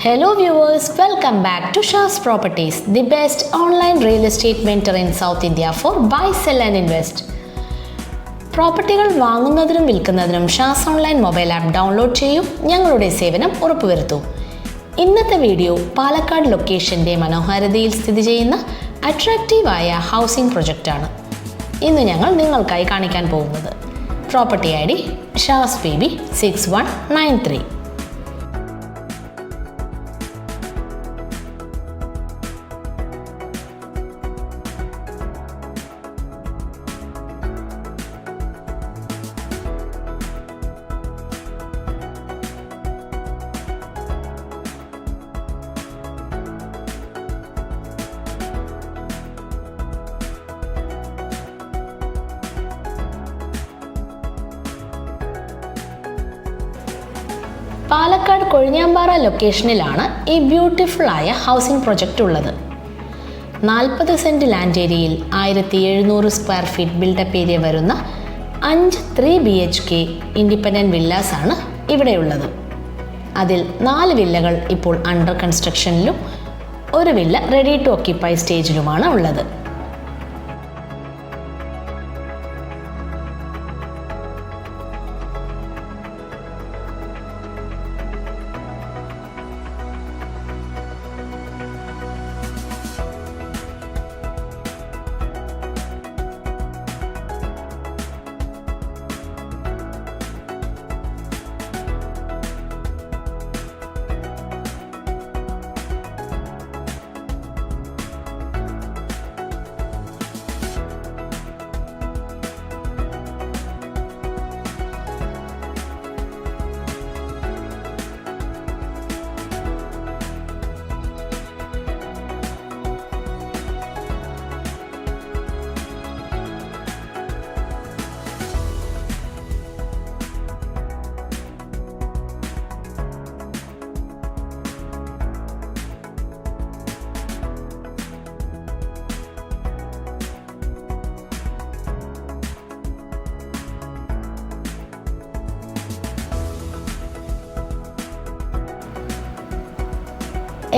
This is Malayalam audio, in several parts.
Hello viewers, welcome back to Shah's Properties, the best online real estate mentor in South India for buy, sell and invest. പ്രോപ്പർട്ടികൾ വാങ്ങുന്നതിനും വിൽക്കുന്നതിനും Shaz online mobile app download ചെയ്യൂ, ഞങ്ങളുടെ സേവനം ഉറപ്പുവരുത്തൂ. ഇന്നത്തെ വീഡിയോ പാലക്കാട് ലൊക്കേഷൻ്റെ മനോഹാരിതയിൽ സ്ഥിതി ചെയ്യുന്ന അട്രാക്റ്റീവായ ഹൗസിംഗ് പ്രൊജക്റ്റാണ്. ഇന്ന് ഞങ്ങൾ നിങ്ങൾക്കായി കാണിക്കാൻ പോകുന്നത് പ്രോപ്പർട്ടി ഐ ഡി ഷാസ് PB 6193. പാലക്കാട് കൊഴിഞ്ഞാമ്പാറ ലൊക്കേഷനിലാണ് ഈ ബ്യൂട്ടിഫുൾ ആയ ഹൗസിംഗ് പ്രൊജക്റ്റ് ഉള്ളത്. 40 സെൻറ്റ് ലാൻഡ് ഏരിയയിൽ 1700 സ്ക്വയർ ഫീറ്റ് ബിൽഡപ്പ് ഏരിയ വരുന്ന 5 3 BHK ഇൻഡിപെൻഡൻറ്റ് വില്ലാസ് ആണ് ഇവിടെയുള്ളത്. അതിൽ 4 വില്ലകൾ ഇപ്പോൾ അണ്ടർ കൺസ്ട്രക്ഷനിലും ഒരു വില്ല റെഡി ടു ഓക്യുപ്പൈ സ്റ്റേജിലുമാണ് ഉള്ളത്.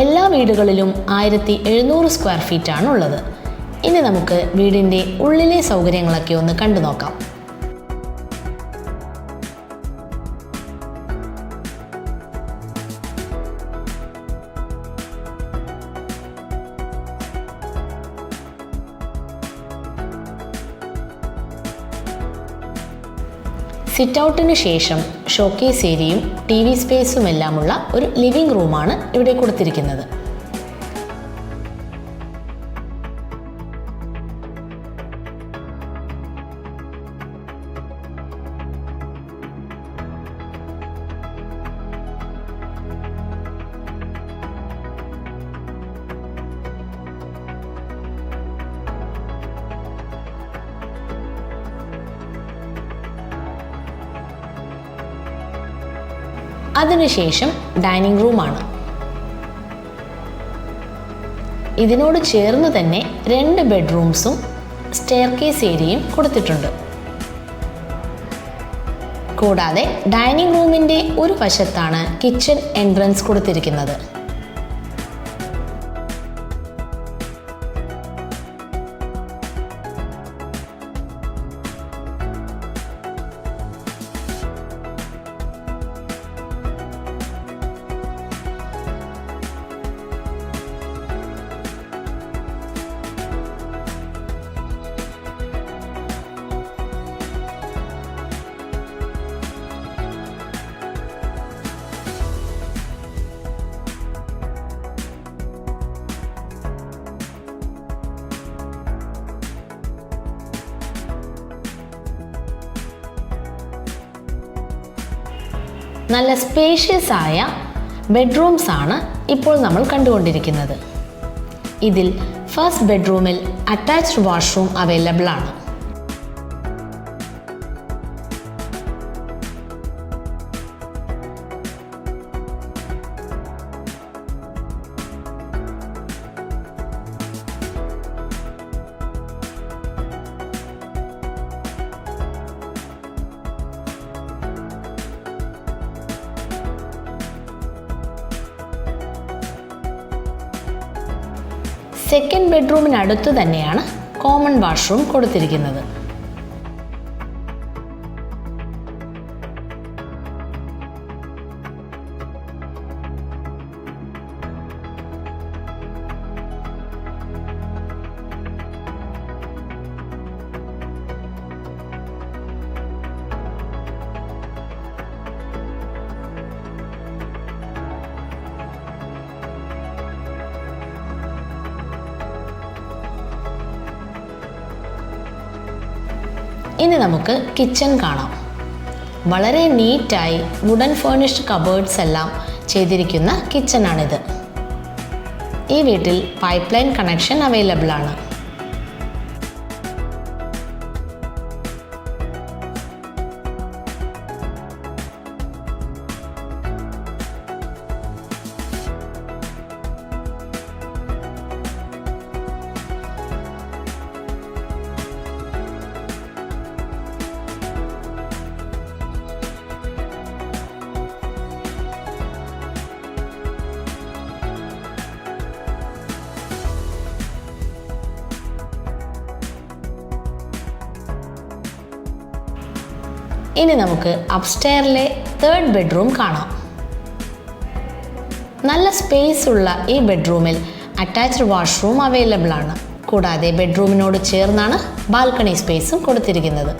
എല്ലാ വീടുകളിലും 1700 സ്ക്വയർ ഫീറ്റ് ആണ് ഉള്ളത്. ഇനി നമുക്ക് വീടിൻ്റെ ഉള്ളിലെ സൗകര്യങ്ങളൊക്കെ ഒന്ന് കണ്ടു നോക്കാം. സിറ്റ് ഔട്ടിന് ശേഷം ഷോക്കേസ് ഏരിയയും TV സ്പേസും എല്ലാമുള്ള ഒരു ലിവിംഗ് റൂമാണ് ഇവിടെ കൊടുത്തിരിക്കുന്നത്. അതിനുശേഷം ഡൈനിങ് റൂമാണ്. ഇതിനോട് ചേർന്ന് തന്നെ 2 ബെഡ്റൂംസും സ്റ്റെയർകേസ് ഏരിയയും കൊടുത്തിട്ടുണ്ട്. കൂടാതെ ഡൈനിങ് റൂമിൻ്റെ ഒരു വശത്താണ് കിച്ചൺ എൻട്രൻസ് കൊടുത്തിരിക്കുന്നത്. നല്ല സ്പേഷ്യസ് ആയ ബെഡ്റൂംസ് ആണ് ഇപ്പോൾ നമ്മൾ കണ്ടുകൊണ്ടിരിക്കുന്നത്. ഇതിൽ ഫസ്റ്റ് ബെഡ്റൂമിൽ അറ്റാച്ച്ഡ് വാഷ്റൂം അവൈലബിൾ ആണ്. സെക്കൻഡ് ബെഡ്റൂമിനടുത്ത് തന്നെയാണ് കോമൺ വാഷ്റൂം കൊടുത്തിരിക്കുന്നത്. ഇനി നമുക്ക് കിച്ചൺ കാണാം. വളരെ നീറ്റായി വുഡൻ ഫേർണിഷ്ഡ് കബേർഡ്സ് എല്ലാം ചെയ്തിരിക്കുന്ന കിച്ചണാണിത്. ഈ വീട്ടിൽ പൈപ്പ് ലൈൻ കണക്ഷൻ അവൈലബിൾ ആണ്. ഇനി നമുക്ക് അപ്സ്റ്റെയറിലെ തേർഡ് ബെഡ്റൂം കാണാം. നല്ല സ്പേസ് ഉള്ള ഈ ബെഡ്റൂമിൽ അറ്റാച്ച്ഡ് വാഷ്റൂം അവൈലബിൾ ആണ്. കൂടാതെ ബെഡ്റൂമിനോട് ചേർന്നാണ് ബാൽക്കണി സ്പേസും കൊടുത്തിരിക്കുന്നത്.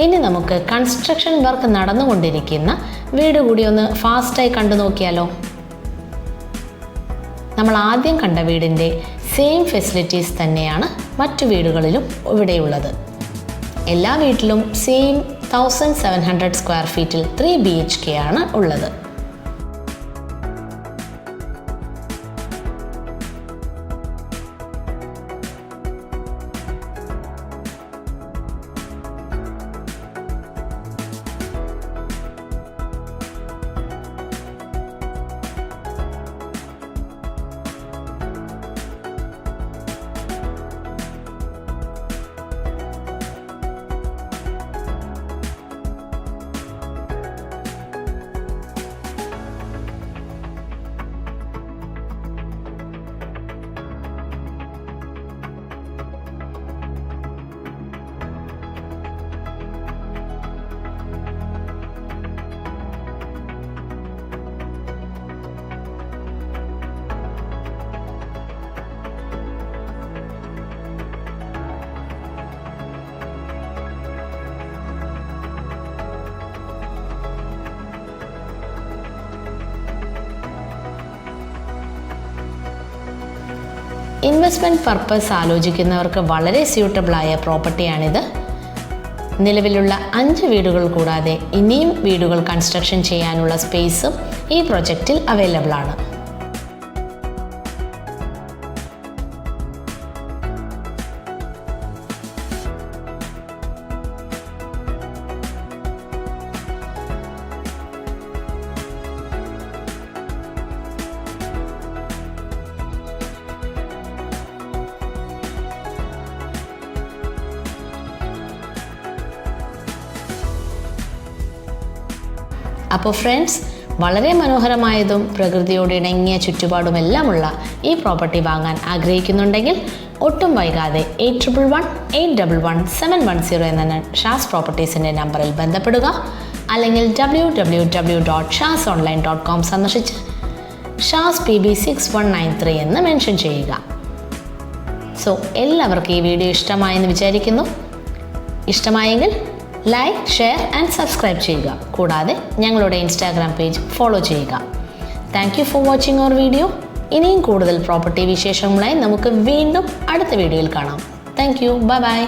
ഇനി നമുക്ക് കൺസ്ട്രക്ഷൻ വർക്ക് നടന്നുകൊണ്ടിരിക്കുന്ന വീട് കൂടി ഒന്ന് ഫാസ്റ്റായി കണ്ടു നോക്കിയാലോ. നമ്മൾ ആദ്യം കണ്ട വീടിൻ്റെ സെയിം ഫെസിലിറ്റീസ് തന്നെയാണ് മറ്റു വീടുകളിലും ഇവിടെയുള്ളത്. എല്ലാ വീട്ടിലും സെയിം 1700 സ്ക്വയർ ഫീറ്റിൽ 3 BHK ആണ് ഉള്ളത്. ഇൻവെസ്റ്റ്മെൻറ്റ് പർപ്പസ് ആലോചിക്കുന്നവർക്ക് വളരെ സ്യൂട്ടബിളായ പ്രോപ്പർട്ടിയാണിത്. നിലവിലുള്ള 5 വീടുകൾ കൂടാതെ ഇനിയും വീടുകൾ കൺസ്ട്രക്ഷൻ ചെയ്യാനുള്ള സ്പേസും ഈ പ്രൊജക്റ്റിൽ അവൈലബിൾ ആണ്. അപ്പോൾ ഫ്രണ്ട്സ്, വളരെ മനോഹരമായതും പ്രകൃതിയോട് ഇണങ്ങിയ ചുറ്റുപാടുമെല്ലാമുള്ള ഈ പ്രോപ്പർട്ടി വാങ്ങാൻ ആഗ്രഹിക്കുന്നുണ്ടെങ്കിൽ ഒട്ടും വൈകാതെ 8118117110 എന്ന ഷാസ് പ്രോപ്പർട്ടീസിൻ്റെ നമ്പറിൽ ബന്ധപ്പെടുക. അല്ലെങ്കിൽ www.shasonline.com സന്ദർശിച്ച് ഷാസ് PB6193 എന്ന് മെൻഷൻ ചെയ്യുക. സോ എല്ലാവർക്കും ഈ വീഡിയോ ഇഷ്ടമായെന്ന് വിചാരിക്കുന്നു. ഇഷ്ടമായെങ്കിൽ ലൈക്ക്, ഷെയർ ആൻഡ് സബ്സ്ക്രൈബ് ചെയ്യുക. കൂടാതെ ഞങ്ങളുടെ ഇൻസ്റ്റാഗ്രാം പേജ് ഫോളോ ചെയ്യുക. Thank you for watching our video. ഇനിയും കൂടുതൽ പ്രോപ്പർട്ടി വിശേഷങ്ങളുമായി നമുക്ക് വീണ്ടും അടുത്ത വീഡിയോയിൽ കാണാം. Thank you. Bye by.